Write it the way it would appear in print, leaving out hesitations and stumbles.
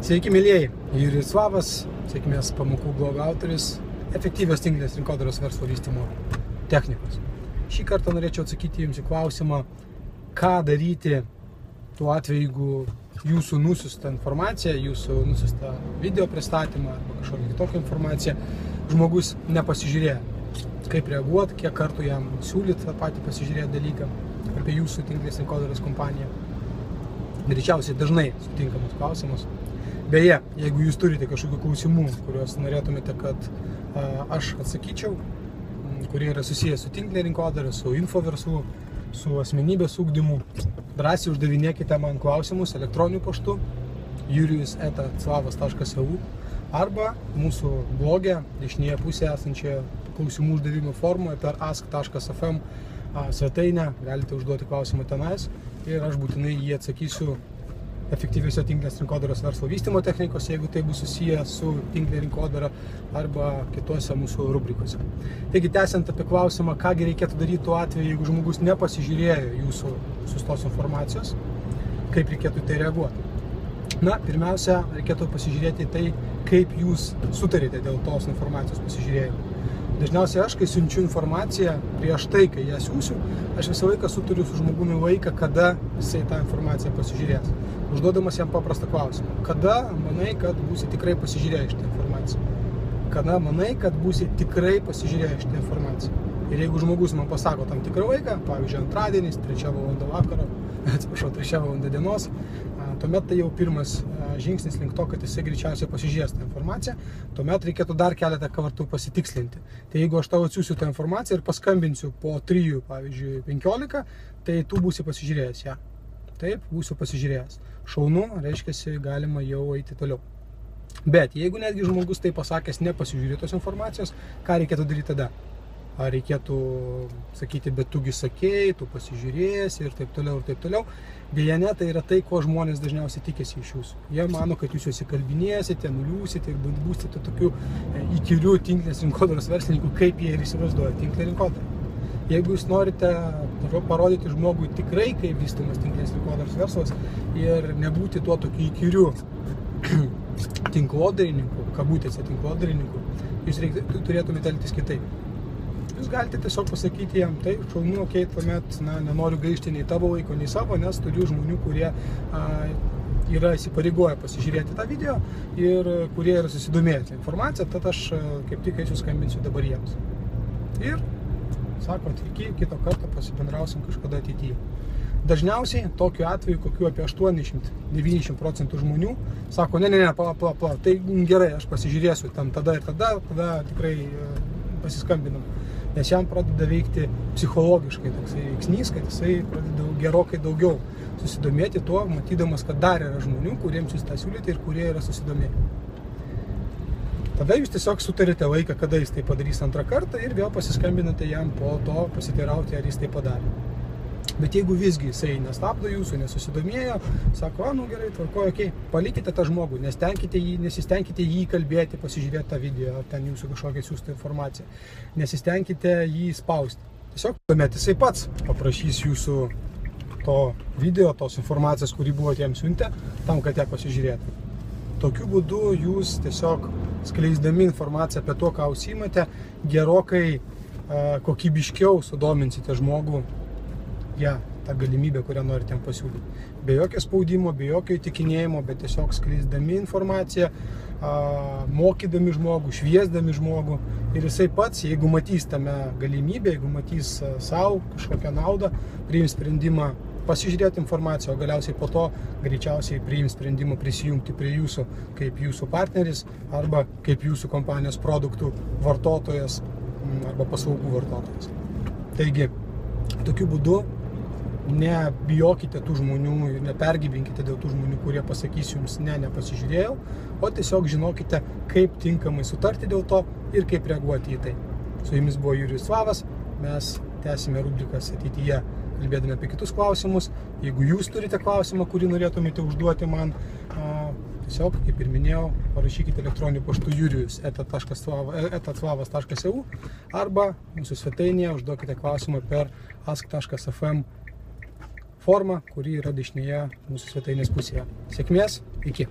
Sveiki, mėlyjeji, Jurijus Slavas, sėkmės pamokų blogo autoris, efektyvios tinklinės rinkodaros verslo vystymo technikos. Šį kartą norėčiau atsakyti jums į klausimą, ką daryti tuo atveju, jeigu jūsų nusiusta informacija, jūsų nusiusta video pristatymą arba kažkokia kitokia informacija, žmogus nepasižiūrėjo. Kaip reaguoti, kiek kartų jam siūlyti tą patį pasižiūrėti dalyką apie jūsų tinklinės rinkodaros kompaniją. Greičiausiai dažnai sutinkamus klausimus. Beje, jeigu jūs turite kažkokių klausimų, kuriuos norėtumėte, kad aš atsakyčiau, kurie yra susijęs su tinklinė rinkodara, su infoverslu, su asmenybės ugdymu, drąsiai uždavinėkite man klausimus elektroniniu paštu jurijus@slavas.eu arba mūsų bloge dešinėje pusėje esančioje klausimų uždavimo formoje per ask.fm svetainę. Galite užduoti klausimą tenais ir aš būtinai jį atsakysiu efektyviose tinklinės rinkodaros verslo vystymo technikos, jeigu tai bus susiję su tinklinė rinkodara arba kitose mūsų rubrikose. Taigi, tęsiant apie klausimą, kągi reikėtų daryti tuo atveju, jeigu žmogus nepasižiūrėjo jūsų sustos informacijos, kaip reikėtų tai reaguoti. Na, pirmiausia, reikėtų pasižiūrėti tai, kaip jūs sutarėte dėl tos informacijos pasižiūrėjimo. Dažniausiai aš, kai siunčiu informaciją, prieš tai, kai ją siūsiu, aš visą laiką sutariu su žmogumi laiką, kada jisai tą informaciją pasižiūrės. Užduodamas jam paprastą klausimą. Kada manai, kad būsi tikrai pasižiūrėję šitą informaciją? Kada manai, kad būsi tikrai pasižiūrėję šitą informaciją? Ir jeigu žmogus man pasako tam tikrą laiką, pavyzdžiui, antradienis, 3 val. Vakaro, 3 val. Dienos, tuomet tai jau pirmas žingsnis link to, kad jisai greičiausiai pasižiūrės tą informaciją, tuomet reikėtų dar keletą kartų pasitikslinti. Tai jeigu aš tau atsiųsiu tą informaciją ir paskambinsiu po 3, pavyzdžiui, 15, tai tu būsi pasižiūrėjęs ją. Taip, būsiu pasižiūrėjęs. Šaunu, reiškia, galima jau eiti toliau. Bet jeigu netgi žmogus tai pasakęs nepasižiūrėtos informacijos, ką reikėtų daryti tada? Ar reikėtų sakyti, bet tugi sakėjai, tu pasižiūrėsi ir taip toliau ir taip toliau. Deja, ne, tai yra tai, ko žmonės dažniausiai tikėsi iš jūsų. Jie mano, kad jūs juos įkalbinėsite, nuliūsite ir būsite tokių įkyrių tinklinės rinkodaros verslininkų, kaip jie ir įsivaizduoja tinklinę rinkodarą. Jeigu jūs norite parodyti žmogui tikrai, kaip vystomas tinklinės rinkodaros verslas ir nebūti tuo tokiu įkyriu tinkladarininku, kabutėse tinkladarininku, jūs turėtumėte elgtis kitaip. Jūs galite tiesiog pasakyti jam, tai šaunu, okei, tuomet nenoriu gaišti nei tavo laiko, nei savo, nes turiu žmonių, kurie yra įsipareigoję pasižiūrėti tą video ir kurie yra susidomėję informaciją, tad aš kaip tik eisiu skambinsiu dabar jiems. Ir sakot, iki kito karto pasibendrausim kažkada ateityje. Dažniausiai tokiu atveju, kokiu apie 80-90% žmonių sako, ne, tai gerai, aš pasižiūrėsiu tam tada ir tada tikrai pasiskambinam. Nes jam pradeda veikti psichologiškai toksai veiksnys, kad jisai pradeda gerokai daugiau susidomėti tuo, matydamas, kad dar yra žmonių, kuriems jūs tą siūlyti ir kurie yra susidomėję. Tada jūs tiesiog sutarite laiką, kada jis tai padarys antrą kartą ir vėl pasiskambinate jam po to pasiteirauti, ar jis tai padarė. Bet jeigu visgi jisai nestabdo jūsų, nesusidomėjo, sako, gerai, tvarkoju, okei, palikite tą žmogų, nesistengkite jį kalbėti, pasižiūrėti tą video, ar ten jūsų kažkokią siųstą informaciją, nesistengkite jį spausti. Tiesiog tuomet jisai pats paprašys jūsų to video, tos informacijos, kurį buvote jam siuntę, tam, kad ją pasižiūrėtų. Tokiu būdu jūs tiesiog skleisdami informaciją apie to, ką užsiimate, gerokai kokybiškiau sudominsite žmogų tą galimybę, kurią norite jam pasiūlyti. Be jokio spaudimo, be jokio įtikinėjimo, bet tiesiog skleisdami informaciją, mokydami žmogų, šviesdami žmogų. Ir jisai pats, jeigu matys tame galimybę, jeigu matys savo kažkokią naudą, priims sprendimą pasižiūrėti informaciją, o galiausiai po to greičiausiai priims sprendimą prisijungti prie jūsų kaip jūsų partneris arba kaip jūsų kompanijos produktų vartotojas arba paslaugų vartotojas. Taigi, tokiu būdu nebijokite tų žmonių ir nepergyvenkite dėl tų žmonių, kurie pasakys jums nepasižiūrėjau, o tiesiog žinokite, kaip tinkamai sutarti dėl to ir kaip reaguoti į tai. Su jumis buvo Jurijus Slavas, mes tęsime rubrikas ateityje, kalbėdami apie kitus klausimus. Jeigu jūs turite klausimą, kurį norėtumėte užduoti man, tiesiog, kaip ir minėjau, parašykite elektroniniu paštu jurijus@slavas.eu arba mūsų svetainėje užduokite klausimą per ask.fm formą, kuri yra dešinėje mūsų svetainės pusėje. Sėkmės, iki!